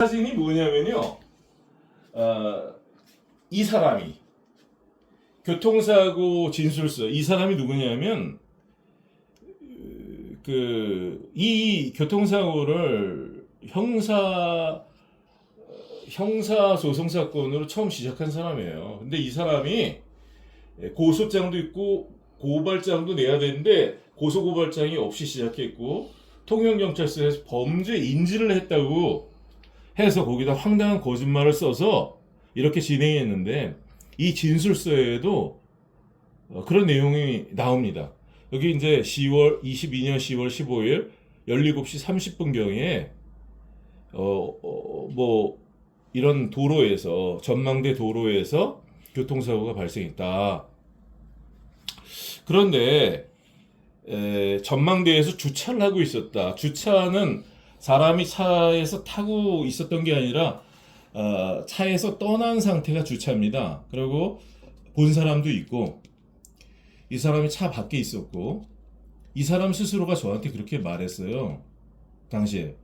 사진이 뭐냐면요. 이 사람이 교통사고 진술서, 이 사람이 누구냐면 이 교통사고를 형사 소송 사건으로 처음 시작한 사람이에요. 근데 이 사람이 고소장도 있고 고발장도 내야 되는데 고소고발장이 없이 시작했고, 통영경찰서에서 범죄 인지를 했다고 해서 거기다 황당한 거짓말을 써서 이렇게 진행했는데, 이 진술서에도 그런 내용이 나옵니다. 여기 이제 22년 10월 15일 17시 30분경에 이런 도로에서, 전망대 도로에서 교통사고가 발생했다. 그런데 전망대에서 주차를 하고 있었다. 주차는 사람이 차에서 타고 있었던 게 아니라 차에서 떠난 상태가 주차입니다. 그리고 본 사람도 있고, 이 사람이 차 밖에 있었고, 이 사람 스스로가 저한테 그렇게 말했어요, 당시에.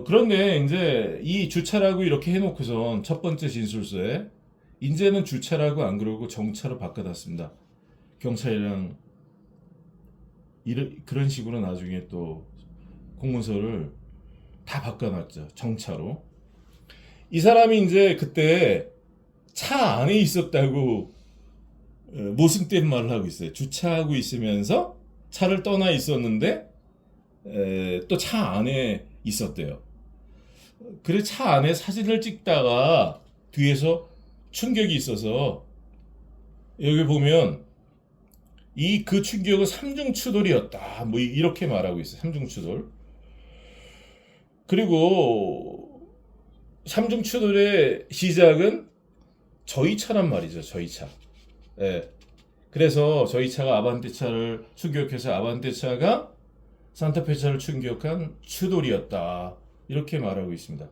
그런데 이제 이 주차라고 이렇게 해놓고선 첫 번째 진술서에 이제는 주차라고 안 그러고 정차로 바꿔놨습니다. 경찰이랑 그런 식으로 나중에 또 공문서를 다 바꿔놨죠. 정차로. 이 사람이 이제 그때 차 안에 있었다고 모순된 말을 하고 있어요. 주차하고 있으면서 차를 떠나 있었는데 또 차 안에 있었대요. 그래, 차 안에 사진을 찍다가 뒤에서 충격이 있어서, 여기 보면 그 충격은 삼중 추돌이었다, 뭐 이렇게 말하고 있어요. 삼중 추돌. 그리고 삼중 추돌의 시작은 저희 차란 말이죠. 저희 차. 예. 그래서 저희 차가 아반떼차를 추격해서 아반떼차가 산타페차를 충격한 추돌이었다, 이렇게 말하고 있습니다.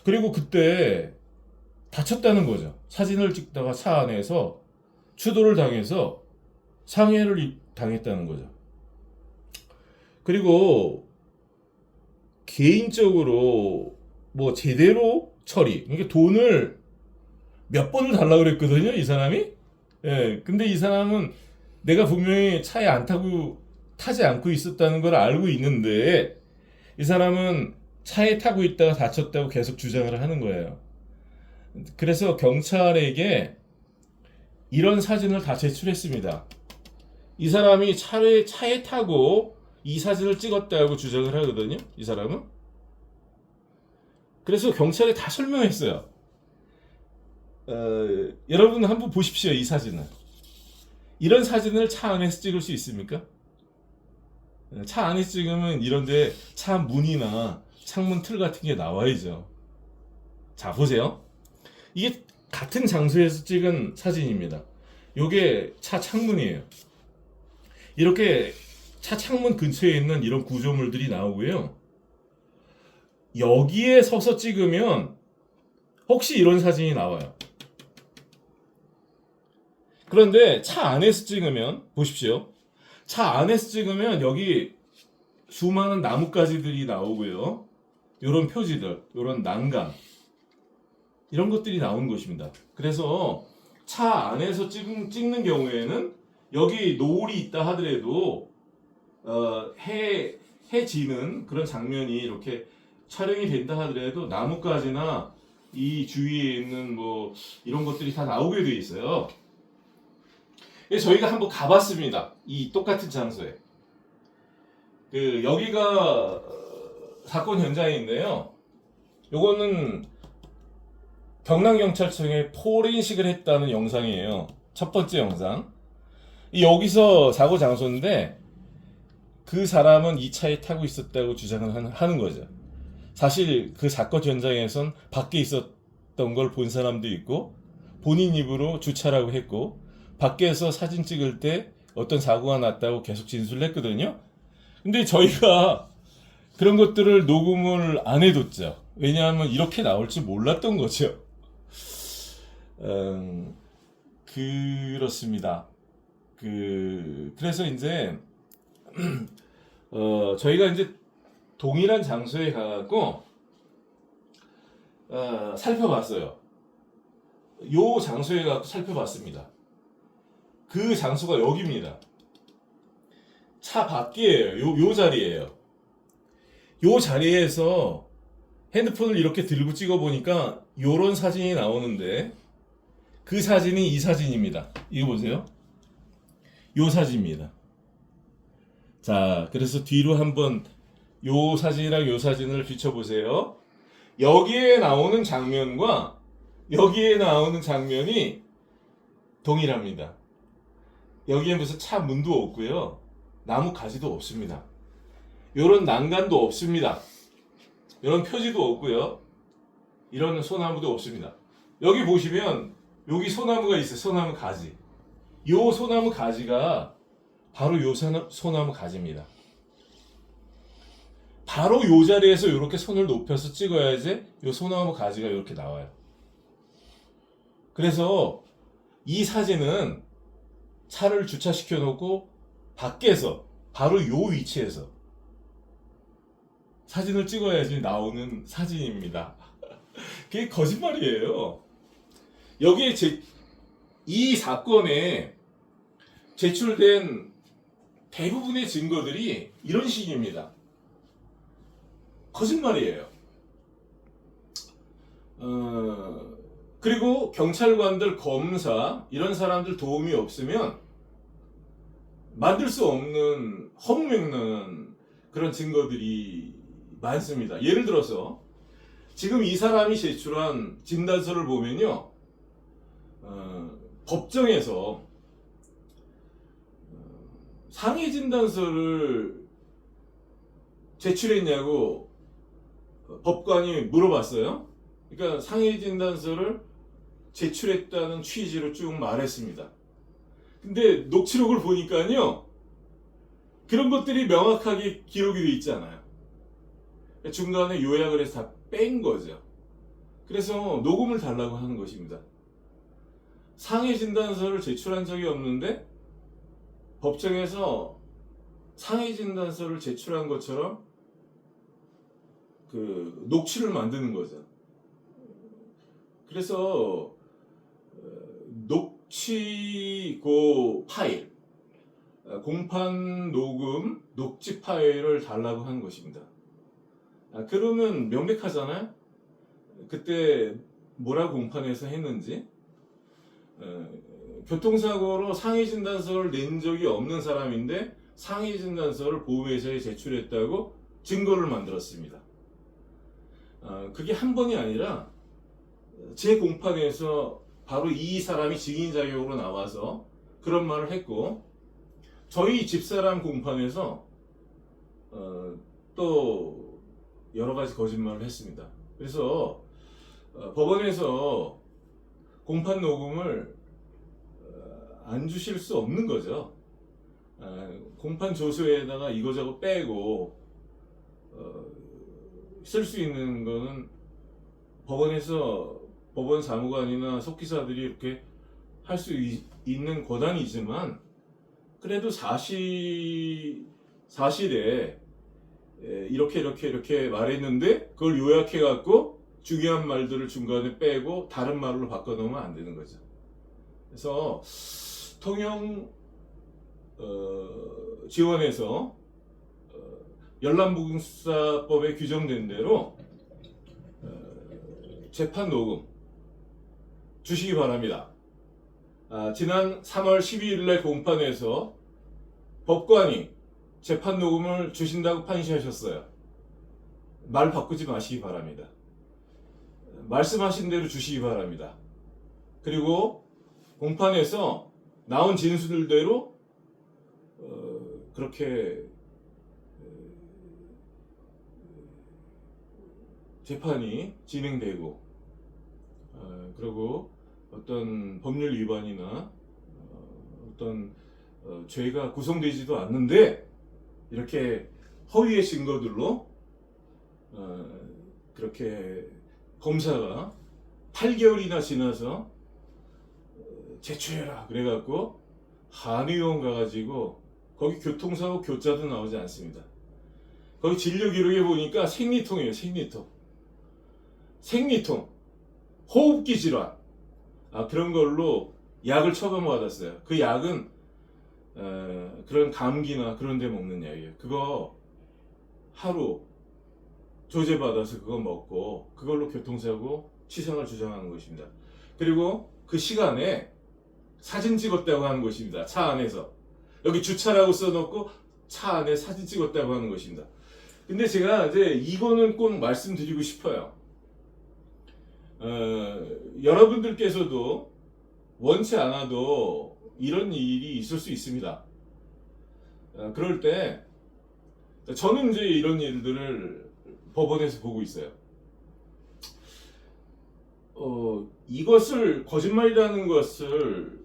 그리고 그때 다쳤다는 거죠. 사진을 찍다가 차 안에서 추돌을 당해서 상해를 당했다는 거죠. 그리고 개인적으로 뭐 제대로 처리, 그러니까 돈을 몇 번을 달라고 그랬거든요, 이 사람이. 예, 근데 이 사람은 내가 분명히 차에 타지 않고 있었다는 걸 알고 있는데, 이 사람은 차에 타고 있다가 다쳤다고 계속 주장을 하는 거예요. 그래서 경찰에게 이런 사진을 다 제출했습니다. 이 사람이 차에 타고 이 사진을 찍었다고 주장을 하거든요, 이 사람은. 그래서 경찰에 다 설명했어요. 여러분 한번 보십시오, 이 사진을. 이런 사진을 차 안에서 찍을 수 있습니까? 차 안에 찍으면 이런데 차 문이나 창문 틀 같은 게 나와야죠. 자, 보세요. 이게 같은 장소에서 찍은 사진입니다. 요게 차 창문이에요. 이렇게 차 창문 근처에 있는 이런 구조물들이 나오고요. 여기에 서서 찍으면 혹시 이런 사진이 나와요. 그런데 차 안에서 찍으면, 보십시오. 차 안에서 찍으면 여기 수많은 나뭇가지들이 나오고요. 이런 표지들, 이런 난간, 이런 것들이 나오는 것입니다. 그래서 차 안에서 찍는 경우에는 여기 노을이 있다 하더라도 해 지는 그런 장면이 이렇게 촬영이 된다 하더라도 나뭇가지나 이 주위에 있는 뭐 이런 것들이 다 나오게 돼 있어요. 저희가 한번 가봤습니다. 이 똑같은 장소에. 여기가 사건 현장인데요. 요거는 경남경찰청에 포렌식을 했다는 영상이에요. 첫 번째 영상. 여기서 사고 장소인데 그 사람은 이 차에 타고 있었다고 주장을 하는 거죠. 사실 그 사건 현장에선 밖에 있었던 걸 본 사람도 있고, 본인 입으로 주차라고 했고, 밖에서 사진 찍을 때 어떤 사고가 났다고 계속 진술을 했거든요. 근데 저희가 그런 것들을 녹음을 안 해뒀죠. 왜냐하면 이렇게 나올 줄 몰랐던 거죠. 그렇습니다. 그래서 이제 저희가 이제 동일한 장소에 가고 살펴봤어요. 요 장소에 가서 살펴봤습니다. 그 장소가 여기입니다. 차 밖이에요. 요 자리예요. 요 자리에서 핸드폰을 이렇게 들고 찍어 보니까 요런 사진이 나오는데 그 사진이 이 사진입니다. 이거 보세요. 요 사진입니다. 자, 그래서 뒤로 한번 요 사진이랑 요 사진을 비춰보세요. 여기에 나오는 장면과 여기에 나오는 장면이 동일합니다. 여기에 무슨 차 문도 없고요. 나무 가지도 없습니다. 요런 난간도 없습니다. 이런 표지도 없고요. 이런 소나무도 없습니다. 여기 보시면 여기 소나무가 있어요. 소나무 가지. 요 소나무 가지가 바로 요 소나무 가지입니다. 바로 요 자리에서 이렇게 손을 높여서 찍어야지 요 소나무 가지가 이렇게 나와요. 그래서 이 사진은 차를 주차시켜 놓고 밖에서 바로 요 위치에서 사진을 찍어야지 나오는 사진입니다. 그게 거짓말이에요. 여기에 이 사건에 제출된 대부분의 증거들이 이런 식입니다. 거짓말이에요. 그리고 경찰관들, 검사 이런 사람들 도움이 없으면 만들 수 없는 허무맹랑한 그런 증거들이 많습니다. 예를 들어서 지금 이 사람이 제출한 진단서를 보면요, 법정에서 상해 진단서를 제출했냐고 법관이 물어봤어요. 그러니까 상해 진단서를 제출했다는 취지로 쭉 말했습니다. 근데 녹취록을 보니까요, 그런 것들이 명확하게 기록이 돼 있잖아요. 중간에 요약을 해서 다 뺀 거죠. 그래서 녹음을 달라고 하는 것입니다. 상해 진단서를 제출한 적이 없는데 법정에서 상해 진단서를 제출한 것처럼 그 녹취를 만드는 거죠. 그래서 녹취고 파일, 공판 녹음 녹취 파일을 달라고 한 것입니다. 그러면 명백하잖아요. 그때 뭐라고 공판에서 했는지. 교통사고로 상해 진단서를 낸 적이 없는 사람인데 상해 진단서를 보호회사에 제출했다고 증거를 만들었습니다. 그게 한 번이 아니라 제 공판에서 바로 이 사람이 증인 자격으로 나와서 그런 말을 했고, 저희 집사람 공판에서 또 여러 가지 거짓말을 했습니다. 그래서 법원에서 공판 녹음을 안 주실 수 없는 거죠. 공판 조서에다가 이거저거 빼고 쓸 수 있는 거는 법원에서 법원 사무관이나 속기사들이 이렇게 할 수 있는 권한이지만, 그래도 사실에 이렇게 말했는데 그걸 요약해 갖고 중요한 말들을 중간에 빼고 다른 말로 바꿔 놓으면 안 되는 거죠. 그래서 통영 지원에서 열람보증수사법에 규정된 대로 재판 녹음 주시기 바랍니다. 지난 3월 12일날 공판에서 법관이 재판 녹음을 주신다고 판시하셨어요. 말 바꾸지 마시기 바랍니다. 말씀하신 대로 주시기 바랍니다. 그리고 공판에서 나온 진술대로 그렇게 재판이 진행되고, 그리고 어떤 법률 위반이나 어떤 죄가 구성되지도 않는데 이렇게 허위의 증거들로 그렇게 검사가 8개월이나 지나서 제출해라 그래갖고 한의원 가가지고 거기 교통사고 교자도 나오지 않습니다. 거기 진료 기록에 보니까 생리통이에요. 생리통. 생리통, 호흡기 질환, 그런 걸로 약을 처방받았어요. 그 약은 그런 감기나 그런 데 먹는 약이에요. 그거 하루 조제받아서 그거 먹고 그걸로 교통사고 치상을 주장하는 것입니다. 그리고 그 시간에 사진 찍었다고 하는 것입니다. 차 안에서. 여기 주차라고 써놓고 차 안에 사진 찍었다고 하는 것입니다. 근데 제가 이제 이거는 꼭 말씀드리고 싶어요. 여러분들께서도 원치 않아도 이런 일이 있을 수 있습니다. 그럴 때 저는 이제 이런 일들을 법원에서 보고 있어요. 이것을 거짓말이라는 것을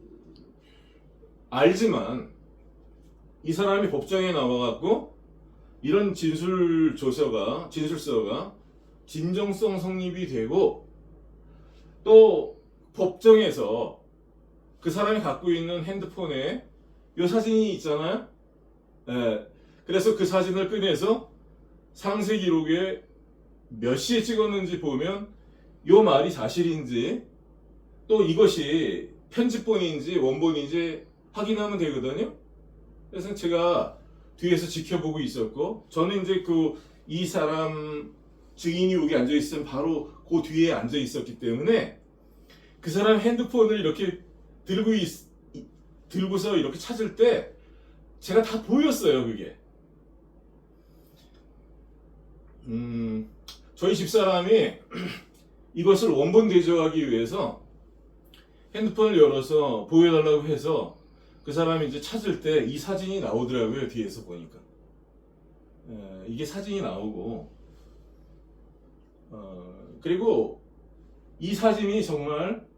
알지만 이 사람이 법정에 나와갖고 이런 진술서가 진정성 성립이 되고 또 법정에서 그 사람이 갖고 있는 핸드폰에 이 사진이 있잖아요. 그래서 그 사진을 꺼내서 상세 기록에 몇 시에 찍었는지 보면 이 말이 사실인지 또 이것이 편집본인지 원본인지 확인하면 되거든요. 그래서 제가 뒤에서 지켜보고 있었고, 저는 이제 이 사람 증인이 여기 앉아 있으면 바로 그 뒤에 앉아 있었기 때문에 그 사람 핸드폰을 이렇게 들고서 이렇게 찾을 때 제가 다 보였어요, 그게. 저희 집사람이 이것을 원본 대조하기 위해서 핸드폰을 열어서 보여달라고 해서 그 사람이 이제 찾을 때 이 사진이 나오더라고요. 뒤에서 보니까 이게 사진이 나오고 그리고 이 사진이 정말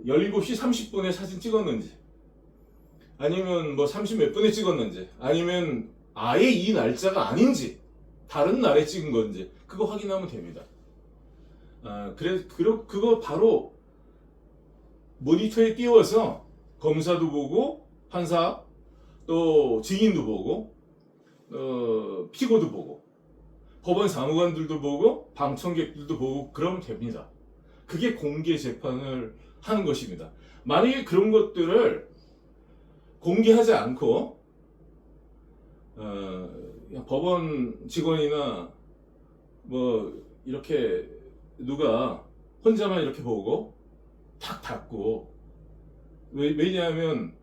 17시 30분에 사진 찍었는지 아니면 뭐 30 몇 분에 찍었는지 아니면 아예 이 날짜가 아닌지 다른 날에 찍은 건지 그거 확인하면 됩니다. 그거 바로 모니터에 띄워서 검사도 보고 판사 또 증인도 보고 피고도 보고 법원 사무관들도 보고 방청객들도 보고 그러면 됩니다. 그게 공개 재판을 하는 것입니다. 만약에 그런 것들을 공개하지 않고 법원 직원이나 뭐 이렇게 누가 혼자만 이렇게 보고 탁 닫고 왜냐하면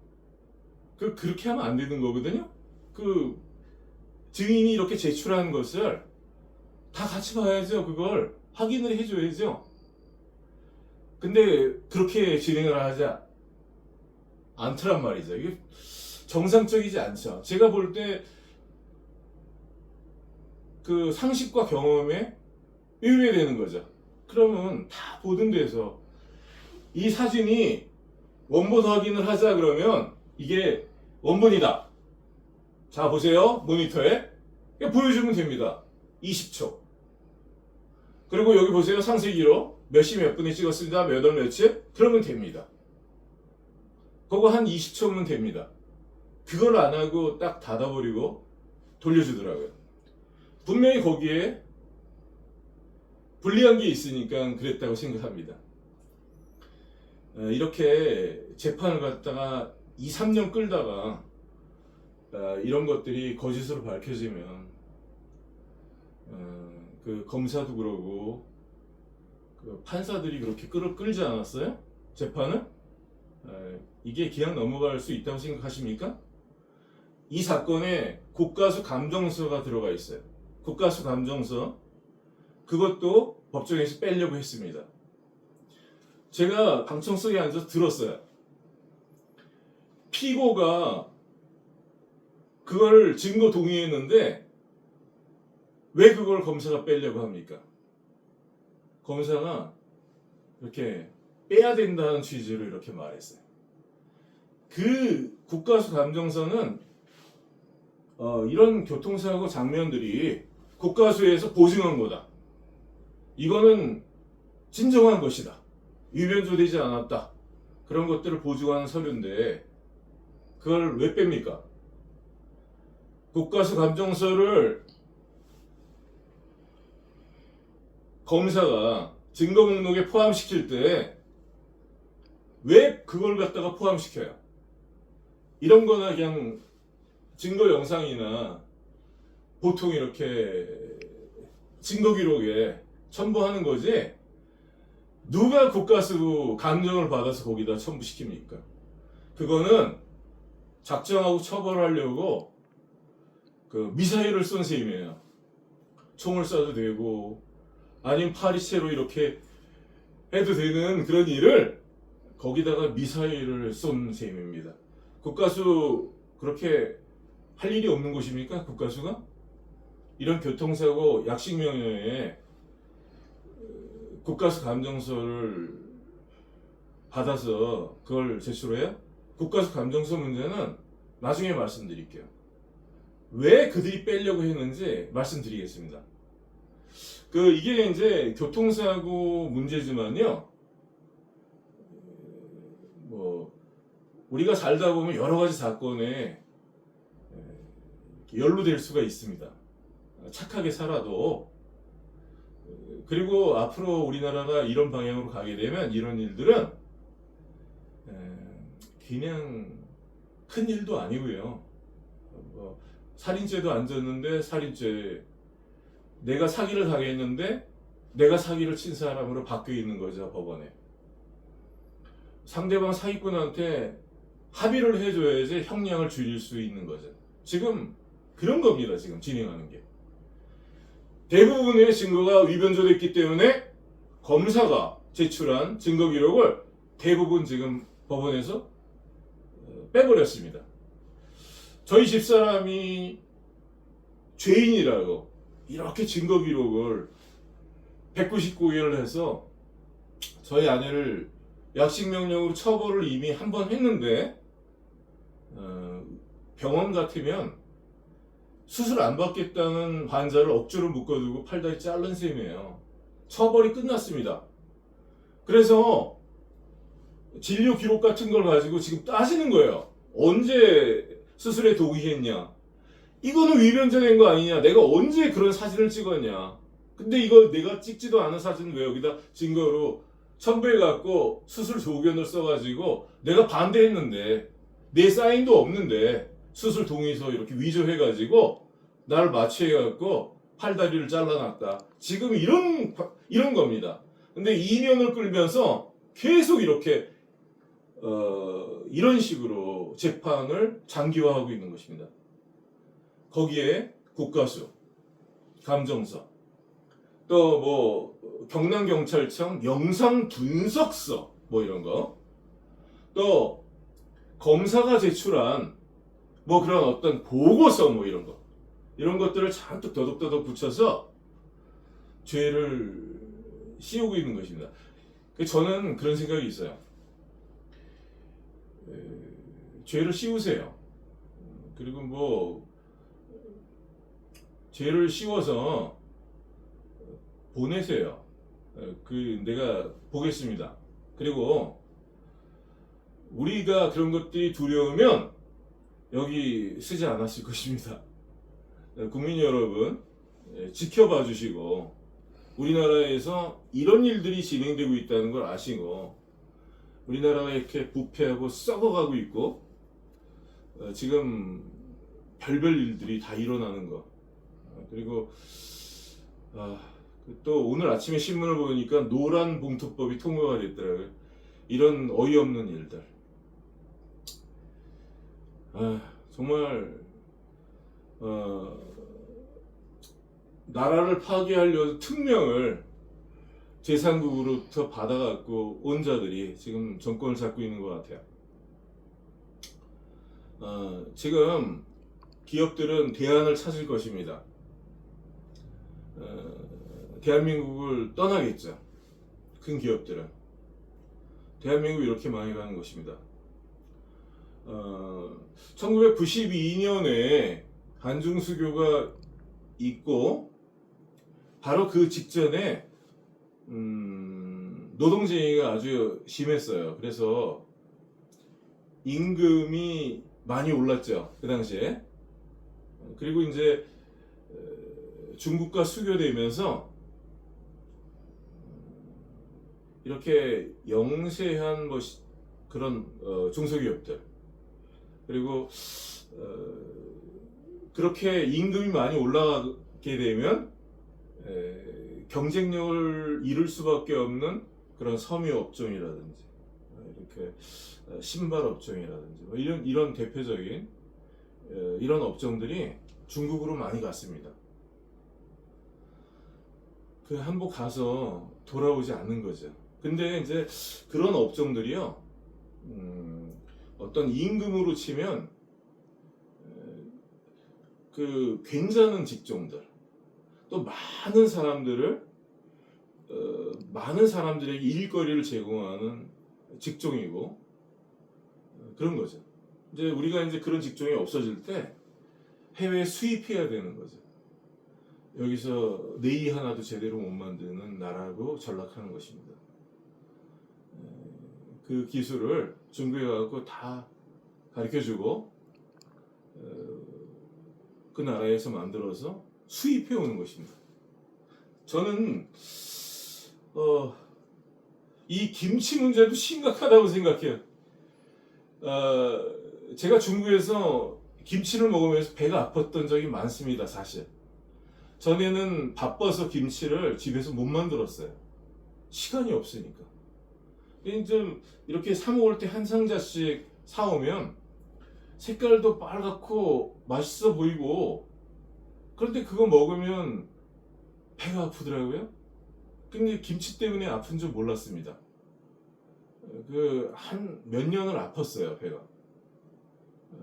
그렇게 하면 안 되는 거거든요. 그 증인이 이렇게 제출한 것을 다 같이 봐야죠. 그걸 확인을 해줘야죠. 근데 그렇게 진행을 하지 않더란 말이죠. 이게 정상적이지 않죠. 제가 볼 때 그 상식과 경험에 의뢰되는 거죠. 그러면 다 보던 데서 이 사진이 원본 확인을 하자 그러면 이게 원본이다. 자 보세요. 모니터에 보여주면 됩니다. 20초. 그리고 여기 보세요. 상세 기록 몇 시 몇 분에 찍었습니다. 몇 월 며칠 그러면 됩니다. 그거 한 20초면 됩니다. 그걸 안 하고 딱 닫아버리고 돌려주더라고요. 분명히 거기에 불리한 게 있으니까 그랬다고 생각합니다. 이렇게 재판을 갖다가 2, 3년 끌다가 이런 것들이 거짓으로 밝혀지면 그 검사도 그러고 그 판사들이 그렇게 끌지 않았어요? 재판을? 이게 그냥 넘어갈 수 있다고 생각하십니까? 이 사건에 국가수 감정서가 들어가 있어요. 국가수 감정서 그것도 법정에서 빼려고 했습니다. 제가 방청석에 앉아서 들었어요. 피고가 그걸 증거 동의했는데 왜 그걸 검사가 빼려고 합니까? 검사가 이렇게 빼야 된다는 취지로 이렇게 말했어요. 그 국가수 감정서는 이런 교통사고 장면들이 국가수에서 보증한 거다. 이거는 진정한 것이다. 유변조되지 않았다. 그런 것들을 보증하는 서류인데 그걸 왜 뺍니까? 국가수 감정서를 검사가 증거 목록에 포함시킬 때 왜 그걸 갖다가 포함시켜요? 이런 거나 그냥 증거 영상이나 보통 이렇게 증거 기록에 첨부하는 거지, 누가 국가수 감정을 받아서 거기다 첨부시킵니까? 그거는 작정하고 처벌하려고 그 미사일을 쏜 셈이에요. 총을 쏴도 되고 아니면 파리채로 이렇게 해도 되는 그런 일을 거기다가 미사일을 쏜 셈입니다. 국가수 그렇게 할 일이 없는 곳입니까? 국가수가? 이런 교통사고 약식명령에 국가수 감정서를 받아서 그걸 제출해요? 국가수 감정서 문제는 나중에 말씀드릴게요. 왜 그들이 빼려고 했는지 말씀드리겠습니다. 이게 이제 교통사고 문제지만요, 우리가 살다 보면 여러 가지 사건에 연루될 수가 있습니다. 착하게 살아도. 그리고 앞으로 우리나라가 이런 방향으로 가게 되면 이런 일들은 그냥 큰 일도 아니고요. 살인죄도 안 졌는데 살인죄, 내가 사기를 당했는데 내가 사기를 친 사람으로 바뀌어 있는 거죠, 법원에. 상대방 사기꾼한테 합의를 해줘야지 형량을 줄일 수 있는 거죠. 지금 그런 겁니다. 지금 진행하는 게. 대부분의 증거가 위변조됐기 때문에 검사가 제출한 증거 기록을 대부분 지금 법원에서 빼버렸습니다. 저희 집사람이 죄인이라고 이렇게 증거 기록을 199개를 해서 저희 아내를 약식명령으로 처벌을 이미 한 번 했는데, 병원 같으면 수술 안 받겠다는 환자를 억지로 묶어두고 팔다리 자른 셈이에요. 처벌이 끝났습니다. 그래서 진료 기록 같은 걸 가지고 지금 따지는 거예요. 언제 수술에 동의했냐? 이거는 위변조된 거 아니냐? 내가 언제 그런 사진을 찍었냐? 근데 이거 내가 찍지도 않은 사진을 왜 여기다 증거로 첨부해갖고 수술 조견을 써가지고 내가 반대했는데 내 사인도 없는데 수술 동의서 이렇게 위조해가지고 나를 마취해갖고 팔다리를 잘라놨다. 지금 이런 겁니다. 근데 2년을 끌면서 계속 이렇게 이런 식으로 재판을 장기화하고 있는 것입니다. 거기에 국가수, 감정서, 또 경남경찰청 영상분석서 이런 거, 또 검사가 제출한 그런 어떤 보고서 이런 것들을 잔뜩 더덕더덕 붙여서 죄를 씌우고 있는 것입니다. 저는 그런 생각이 있어요. 죄를 씌우세요. 그리고 죄를 씌워서 보내세요. 내가 보겠습니다. 그리고 우리가 그런 것들이 두려우면 여기 쓰지 않았을 것입니다. 국민 여러분, 지켜봐 주시고 우리나라에서 이런 일들이 진행되고 있다는 걸 아시고, 우리나라가 이렇게 부패하고 썩어가고 있고 지금 별별 일들이 다 일어나는 거. 그리고 또 오늘 아침에 신문을 보니까 노란 봉투법이 통과가 됐더라고요. 이런 어이없는 일들. 정말 나라를 파괴하려는 특명을 제3국으로부터 받아갖고 온 자들이 지금 정권을 잡고 있는 것 같아요. 지금 기업들은 대안을 찾을 것입니다. 대한민국을 떠나겠죠. 큰 기업들은. 대한민국이 이렇게 망해가는 것입니다. 1992년에 한중수교가 있고 바로 그 직전에 노동쟁의가 아주 심했어요. 그래서 임금이 많이 올랐죠. 그 당시에. 그리고 이제 중국과 수교되면서 이렇게 영세한 뭐 그런 중소기업들, 그리고 그렇게 임금이 많이 올라가게 되면 경쟁력을 잃을 수밖에 없는 그런 섬유 업종이라든지 이렇게 신발 업종이라든지 뭐 이런 대표적인 이런 업종들이 중국으로 많이 갔습니다. 그 한복 가서 돌아오지 않는 거죠. 근데 이제 그런 업종들이요, 어떤 임금으로 치면 그 괜찮은 직종들, 또 많은 사람들에게 일거리를 제공하는 직종이고 그런 거죠. 이제 우리가 이제 그런 직종이 없어질 때 해외 수입해야 되는 거죠. 여기서 네이 하나도 제대로 못 만드는 나라로 전락하는 것입니다. 그 기술을 중국에 가서 다 가르쳐주고 그 나라에서 만들어서 수입해 오는 것입니다. 저는 이 김치 문제도 심각하다고 생각해요. 제가 중국에서 김치를 먹으면서 배가 아팠던 적이 많습니다, 사실. 전에는 바빠서 김치를 집에서 못 만들었어요. 시간이 없으니까. 좀 이렇게 사 먹을 때 한 상자씩 사오면 색깔도 빨갛고 맛있어 보이고, 그런데 그거 먹으면 배가 아프더라고요. 근데 김치 때문에 아픈 줄 몰랐습니다. 그 한 몇 년을 아팠어요, 배가.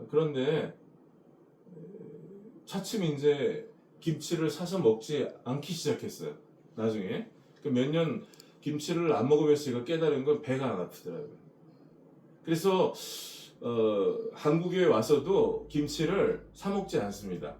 그런데 차츰 이제 김치를 사서 먹지 않기 시작했어요. 나중에 그 몇 년 김치를 안 먹으면서 제가 깨달은 건 배가 안 아프더라고요. 그래서 한국에 와서도 김치를 사 먹지 않습니다.